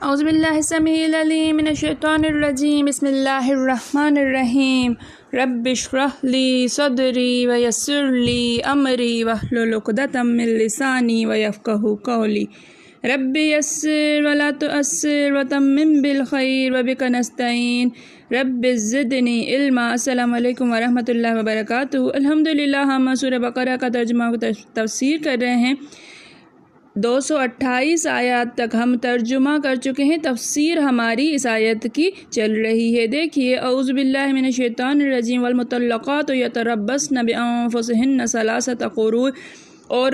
اعوذ باللہ السمیع العلیم من الشیطان الرجیم بسم اللہ الرحمن الرحیم رب اشرح لی صدری ویسر لی امری واحلل عقدۃ من لسانی ویفقہوا قولی رب یسر ولا تعسر وتمم بالخیر وبک نستعین رب زدنی علما۔ السلام علیکم ورحمۃ اللہ وبرکاتہ۔ الحمدللہ ہم سورہ بقرہ کا ترجمہ و تفسیر کر رہے ہیں۔ 228 آیات تک ہم ترجمہ کر چکے ہیں، تفسیر ہماری اس آیت کی چل رہی ہے۔ دیکھیے، اعوذ باللہ من الشیطان الرجیم والمطلقات یتربصن بانفسہن ثلاثۃ قروء، اور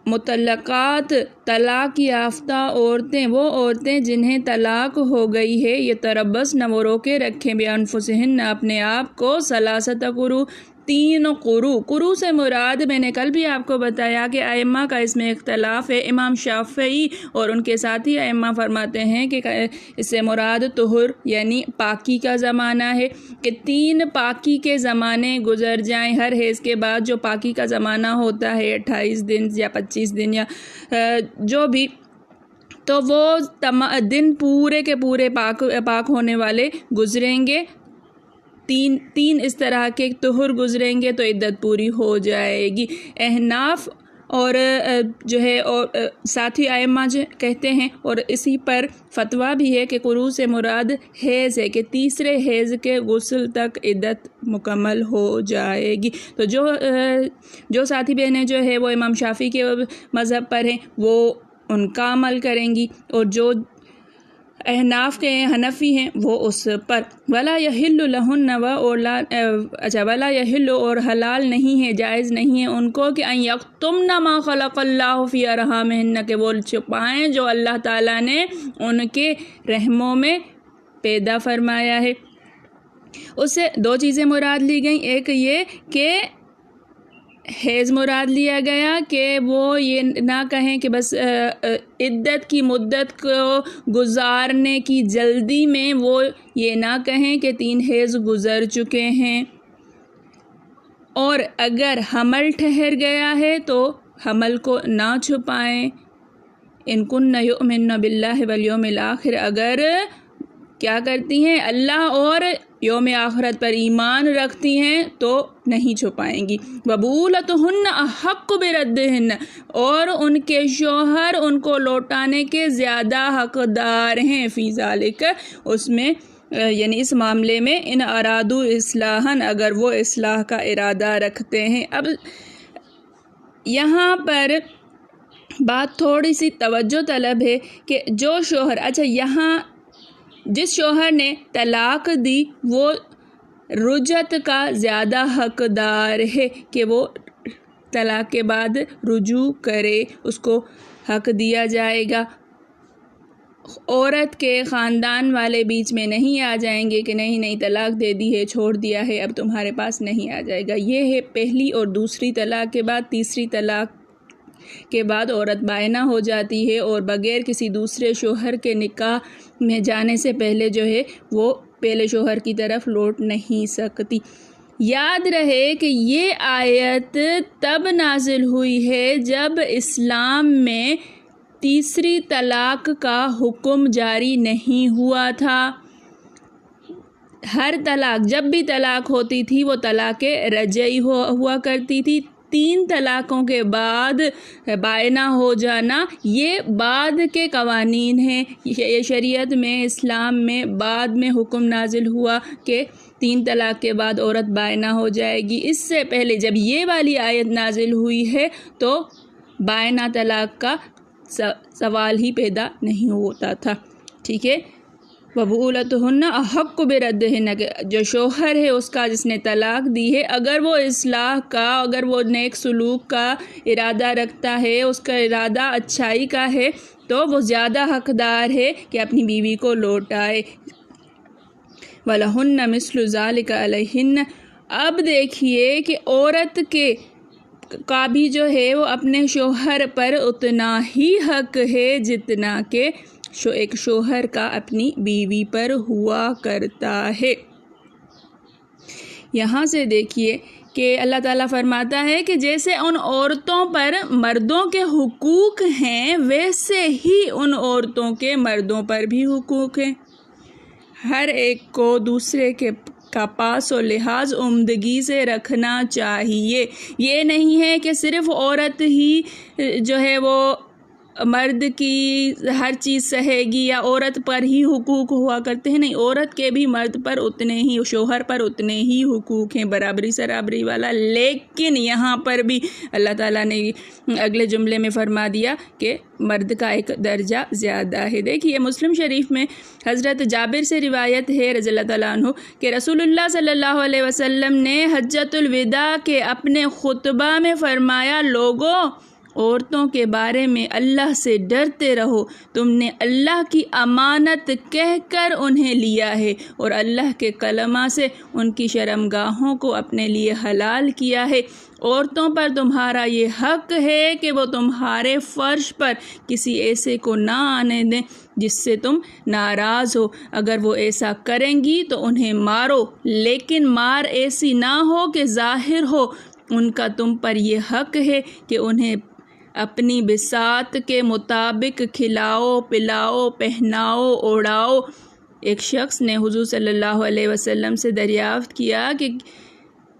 مطلقات طلاق یافتہ عورتیں، وہ عورتیں جنہیں طلاق ہو گئی ہے، یتربصن، وہ روکے رکھیں، بانفسہن، اپنے آپ کو، ثلاثۃ قروء، 3 قروء۔ قروء سے مراد میں نے کل بھی آپ کو بتایا کہ ائمہ کا اس میں اختلاف ہے۔ امام شافعی اور ان کے ساتھی ائمہ فرماتے ہیں کہ اس سے مراد طہر یعنی پاکی کا زمانہ ہے، کہ 3 پاکی کے زمانے گزر جائیں ہر حیض کے بعد۔ جو پاکی کا زمانہ ہوتا ہے 28 دن یا 25 دن یا جو بھی، تو وہ دن پورے کے پورے پاک ہونے والے گزریں گے۔ تین اس طرح کے طہر گزریں گے تو عدت پوری ہو جائے گی۔ احناف اور جو ہے اور ساتھی ائمہ جو کہتے ہیں، اور اسی پر فتویٰ بھی ہے کہ قروء سے مراد حیض ہے، کہ تیسرے حیض کے غسل تک عدت مکمل ہو جائے گی۔ تو جو ساتھی بہنیں جو ہے وہ امام شافعی کے مذہب پر ہیں، وہ ان کا عمل کریں گی، اور جو احناف کے حنفی ہیں وہ اس پر۔ ولا یحل لہن، ولا یحل، اور حلال نہیں ہے، جائز نہیں ہے ان کو، کہ ان یکتمن ما خلق اللہ فی ارحامہن، کہ وہ چھپائیں جو اللہ تعالیٰ نے ان کے رحموں میں پیدا فرمایا ہے۔ اس سے 2 چیزیں مراد لی گئیں، ایک یہ کہ حیض مراد لیا گیا کہ وہ یہ نہ کہیں کہ بس عدت کی مدت کو گزارنے کی جلدی میں وہ یہ نہ کہیں کہ 3 حیض گزر چکے ہیں، اور اگر حمل ٹھہر گیا ہے تو حمل کو نہ چھپائیں۔ ان کن یؤمن باللہ والیوم الآخر، اگر کیا کرتی ہیں، اللہ اور یوم آخرت پر ایمان رکھتی ہیں تو نہیں چھپائیں گی۔ وبولتہن احق بردہن، اور ان کے شوہر ان کو لوٹانے کے زیادہ حقدار ہیں، فی ذالک، اس میں یعنی اس معاملے میں، ان ارادو اصلاحاً، اگر وہ اصلاح کا ارادہ رکھتے ہیں۔ اب یہاں پر بات تھوڑی سی توجہ طلب ہے کہ جو شوہر، یہاں جس شوہر نے طلاق دی وہ رجعت کا زیادہ حقدار ہے، کہ وہ طلاق کے بعد رجوع کرے، اس کو حق دیا جائے گا۔ عورت کے خاندان والے بیچ میں نہیں آ جائیں گے کہ نہیں طلاق دے دی ہے، چھوڑ دیا ہے، اب تمہارے پاس نہیں آ جائے گا۔ یہ ہے پہلی اور دوسری طلاق کے بعد۔ تیسری طلاق کے بعد عورت بائنہ ہو جاتی ہے، اور بغیر کسی دوسرے شوہر کے نکاح میں جانے سے پہلے جو ہے وہ پہلے شوہر کی طرف لوٹ نہیں سکتی۔ یاد رہے کہ یہ آیت تب نازل ہوئی ہے جب اسلام میں تیسری طلاق کا حکم جاری نہیں ہوا تھا۔ ہر طلاق، جب بھی طلاق ہوتی تھی وہ طلاق رجعی ہوا کرتی تھی۔ 3 طلاقوں کے بعد بائنہ ہو جانا یہ بعد کے قوانین ہیں۔ یہ شریعت میں، اسلام میں بعد میں حکم نازل ہوا کہ 3 طلاق کے بعد عورت بائنہ ہو جائے گی۔ اس سے پہلے جب یہ والی آیت نازل ہوئی ہے تو بائنہ طلاق کا سوال ہی پیدا نہیں ہوتا تھا، ٹھیک ہے۔ وبولتہن احق بردہن، جو شوہر ہے اس کا جس نے طلاق دی ہے، اگر وہ اصلاح کا، اگر وہ نیک سلوک کا ارادہ رکھتا ہے، اس کا ارادہ اچھائی کا ہے، تو وہ زیادہ حقدار ہے کہ اپنی بیوی کو لوٹائے۔ وَلَهُنَّ مِثْلُ ذَلِكَ عَلَيْهِنَّ، اب دیکھیے کہ عورت کا بھی جو ہے وہ اپنے شوہر پر اتنا ہی حق ہے جتنا کہ ایک شوہر کا اپنی بیوی پر ہوا کرتا ہے۔ یہاں سے دیکھیے کہ اللہ تعالیٰ فرماتا ہے کہ جیسے ان عورتوں پر مردوں کے حقوق ہیں ویسے ہی ان عورتوں کے مردوں پر بھی حقوق ہیں۔ ہر ایک کو دوسرے کا پاس و لحاظ عمدگی سے رکھنا چاہیے۔ یہ نہیں ہے کہ صرف عورت ہی جو ہے وہ مرد کی ہر چیز سہے گی یا عورت پر ہی حقوق ہوا کرتے ہیں، نہیں، عورت کے بھی مرد پر اتنے ہی، شوہر پر اتنے ہی حقوق ہیں، برابری سرابری والا۔ لیکن یہاں پر بھی اللہ تعالیٰ نے اگلے جملے میں فرما دیا کہ مرد کا ایک درجہ زیادہ ہے۔ دیکھیے مسلم شریف میں حضرت جابر سے روایت ہے رضی اللہ تعالیٰ عنہ کہ رسول اللہ صلی اللہ علیہ وسلم نے حجۃ الوداع کے اپنے خطبہ میں فرمایا، لوگوں، عورتوں کے بارے میں اللہ سے ڈرتے رہو، تم نے اللہ کی امانت کہہ کر انہیں لیا ہے اور اللہ کے کلمہ سے ان کی شرمگاہوں کو اپنے لیے حلال کیا ہے۔ عورتوں پر تمہارا یہ حق ہے کہ وہ تمہارے فرش پر کسی ایسے کو نہ آنے دیں جس سے تم ناراض ہو، اگر وہ ایسا کریں گی تو انہیں مارو، لیکن مار ایسی نہ ہو کہ ظاہر ہو۔ ان کا تم پر یہ حق ہے کہ انہیں اپنی بساط کے مطابق کھلاؤ، پلاؤ، پہناؤ، اوڑھاؤ۔ ایک شخص نے حضور صلی اللہ علیہ وسلم سے دریافت کیا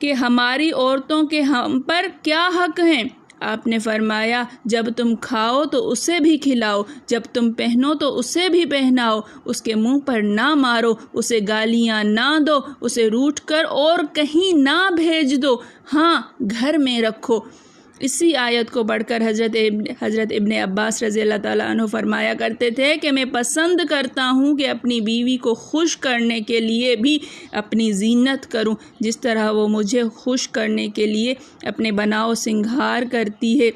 کہ ہماری عورتوں کے ہم پر کیا حق ہیں؟ آپ نے فرمایا، جب تم کھاؤ تو اسے بھی کھلاؤ، جب تم پہنو تو اسے بھی پہناؤ، اس کے منہ پر نہ مارو، اسے گالیاں نہ دو، اسے روٹھ کر اور کہیں نہ بھیج دو، ہاں گھر میں رکھو۔ اسی آیت کو پڑھ کر حضرت ابن عباس رضی اللہ تعالیٰ عنہ فرمایا کرتے تھے کہ میں پسند کرتا ہوں کہ اپنی بیوی کو خوش کرنے کے لیے بھی اپنی زینت کروں، جس طرح وہ مجھے خوش کرنے کے لیے اپنے بناؤ سنگھار کرتی ہے۔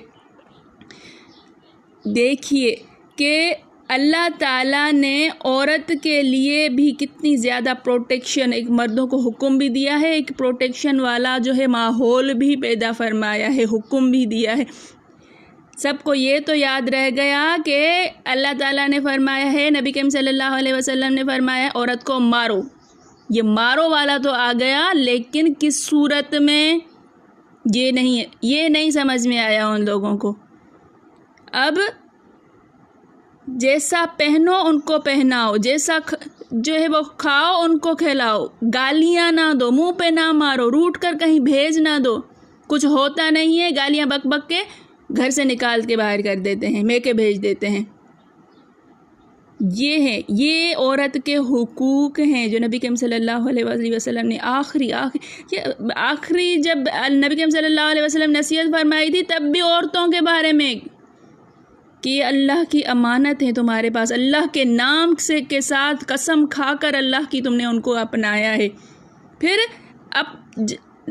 دیکھیے کہ اللہ تعالیٰ نے عورت کے لیے بھی کتنی زیادہ پروٹیکشن، ایک مردوں کو حکم بھی دیا ہے، ایک پروٹیکشن والا جو ہے ماحول بھی پیدا فرمایا ہے، حکم بھی دیا ہے۔ سب کو یہ تو یاد رہ گیا کہ اللہ تعالیٰ نے فرمایا ہے، نبی کریم صلی اللہ علیہ وسلم نے فرمایا عورت کو مارو، یہ مارو والا تو آ گیا، لیکن کس صورت میں یہ نہیں سمجھ میں آیا ان لوگوں کو۔ اب جیسا پہنو ان کو پہناؤ، جیسا جو ہے وہ کھاؤ ان کو کھلاؤ، گالیاں نہ دو، منہ پہ نہ مارو، روٹ کر کہیں بھیج نہ دو۔ کچھ ہوتا نہیں ہے، گالیاں بک بک کے گھر سے نکال کے باہر کر دیتے ہیں، میکے بھیج دیتے ہیں۔ یہ عورت کے حقوق ہیں جو نبی کریم صلی اللہ علیہ وسلم نے آخری جب نبی کریم صلی اللہ علیہ وسلم نصیحت فرمائی تھی تب بھی عورتوں کے بارے میں کہ یہ اللہ کی امانت ہے تمہارے پاس، اللہ کے نام کے ساتھ قسم کھا کر اللہ کی تم نے ان کو اپنایا ہے۔ پھر اب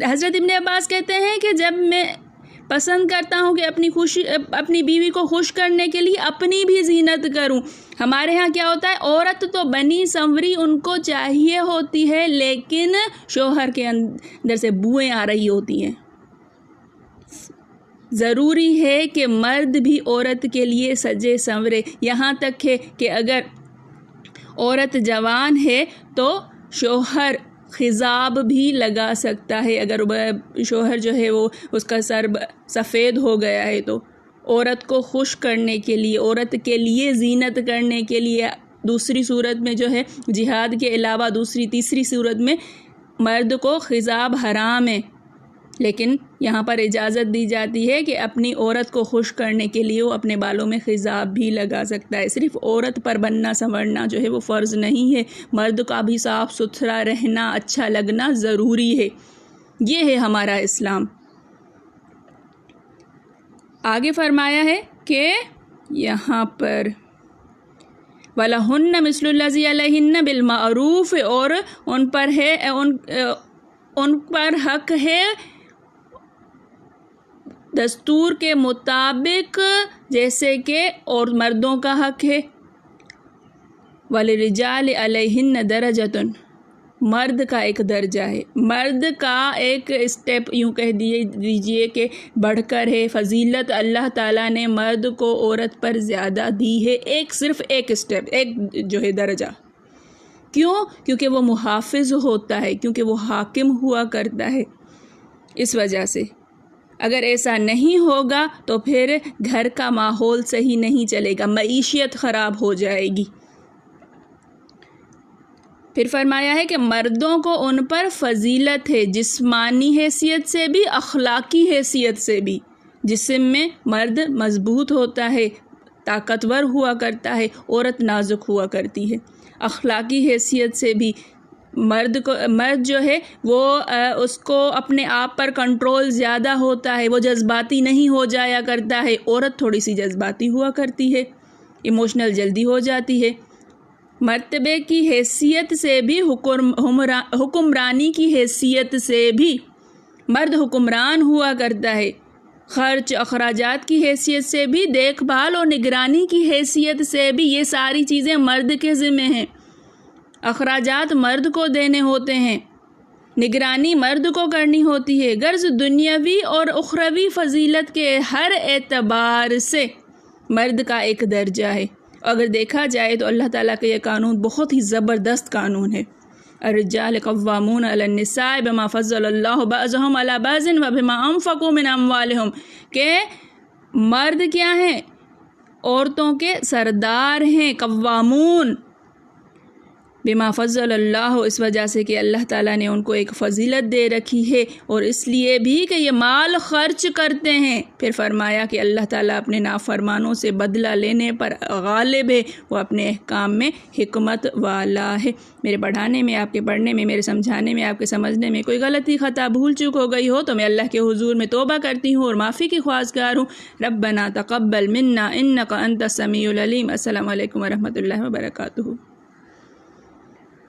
حضرت ابن عباس کہتے ہیں کہ جب میں پسند کرتا ہوں کہ اپنی بیوی کو خوش کرنے کے لیے اپنی بھی زینت کروں۔ ہمارے ہاں کیا ہوتا ہے، عورت تو بنی سنوری ان کو چاہیے ہوتی ہے، لیکن شوہر کے اندر سے بوئیں آ رہی ہوتی ہیں۔ ضروری ہے کہ مرد بھی عورت کے لیے سجے سنورے، یہاں تک ہے کہ اگر عورت جوان ہے تو شوہر خضاب بھی لگا سکتا ہے، اگر شوہر جو ہے وہ اس کا سر سفید ہو گیا ہے تو عورت کو خوش کرنے کے لیے، عورت کے لیے زینت کرنے کے لیے دوسری صورت میں جو ہے جہاد کے علاوہ دوسری تیسری صورت میں مرد کو خضاب حرام ہے، لیکن یہاں پر اجازت دی جاتی ہے کہ اپنی عورت کو خوش کرنے کے لیے وہ اپنے بالوں میں خضاب بھی لگا سکتا ہے۔ صرف عورت پر بننا سنورنا جو ہے وہ فرض نہیں ہے، مرد کا بھی صاف ستھرا رہنا، اچھا لگنا ضروری ہے۔ یہ ہے ہمارا اسلام۔ آگے فرمایا ہے کہ یہاں پر وَلَهُنَّ مِثْلُ الَّذِي عَلَيْهِنَّ بِالْمَعْرُوفِ، اور ان پر حق ہے دستور کے مطابق جیسے کہ اور مردوں کا حق ہے۔ وَلِلرِّجَالِ عَلَيْهِنَّ دَرَجَةٌ، مرد کا ایک درجہ ہے، مرد کا ایک اسٹیپ یوں کہہ دیجئے کہ بڑھ کر ہے، فضیلت اللہ تعالیٰ نے مرد کو عورت پر زیادہ دی ہے، صرف ایک اسٹیپ، ایک جو ہے درجہ۔ کیوں؟ کیونکہ وہ محافظ ہوتا ہے، کیونکہ وہ حاکم ہوا کرتا ہے۔ اس وجہ سے اگر ایسا نہیں ہوگا تو پھر گھر کا ماحول صحیح نہیں چلے گا، معیشت خراب ہو جائے گی۔ پھر فرمایا ہے کہ مردوں کو ان پر فضیلت ہے، جسمانی حیثیت سے بھی، اخلاقی حیثیت سے بھی۔ جسم میں مرد مضبوط ہوتا ہے، طاقتور ہوا کرتا ہے، عورت نازک ہوا کرتی ہے۔ اخلاقی حیثیت سے بھی مرد جو ہے وہ اس کو اپنے آپ پر کنٹرول زیادہ ہوتا ہے، وہ جذباتی نہیں ہو جایا کرتا ہے، عورت تھوڑی سی جذباتی ہوا کرتی ہے، ایموشنل جلدی ہو جاتی ہے۔ مرتبے کی حیثیت سے بھی، حکمرانی کی حیثیت سے بھی مرد حکمران ہوا کرتا ہے، خرچ اخراجات کی حیثیت سے بھی، دیکھ بھال اور نگرانی کی حیثیت سے بھی، یہ ساری چیزیں مرد کے ذمہ ہیں۔ اخراجات مرد کو دینے ہوتے ہیں، نگرانی مرد کو کرنی ہوتی ہے۔ غرض دنیاوی اور اخروی فضیلت کے ہر اعتبار سے مرد کا ایک درجہ ہے۔ اگر دیکھا جائے تو اللہ تعالیٰ کا یہ قانون بہت ہی زبردست قانون ہے۔ الرجال قوامون علی النساء بما فضل اللہ بعضهم علی بعض وبما انفقوا من اموالهم، کہ مرد کیا ہیں؟ عورتوں کے سردار ہیں، قوامون بما فضل اللہ، اس وجہ سے کہ اللہ تعالیٰ نے ان کو ایک فضیلت دے رکھی ہے، اور اس لیے بھی کہ یہ مال خرچ کرتے ہیں۔ پھر فرمایا کہ اللہ تعالیٰ اپنے نافرمانوں سے بدلہ لینے پر غالب ہے، وہ اپنے احکام میں حکمت والا ہے۔ میرے پڑھانے میں، آپ کے پڑھنے میں، میرے سمجھانے میں، آپ کے سمجھنے میں کوئی غلطی خطا بھول چوک ہو گئی ہو تو میں اللہ کے حضور میں توبہ کرتی ہوں اور معافی کی خواہشگار ہوں۔ ربنا تقبل منا انک انت السمیع العلیم۔ السلام علیکم ورحمۃ اللہ وبرکاتہ۔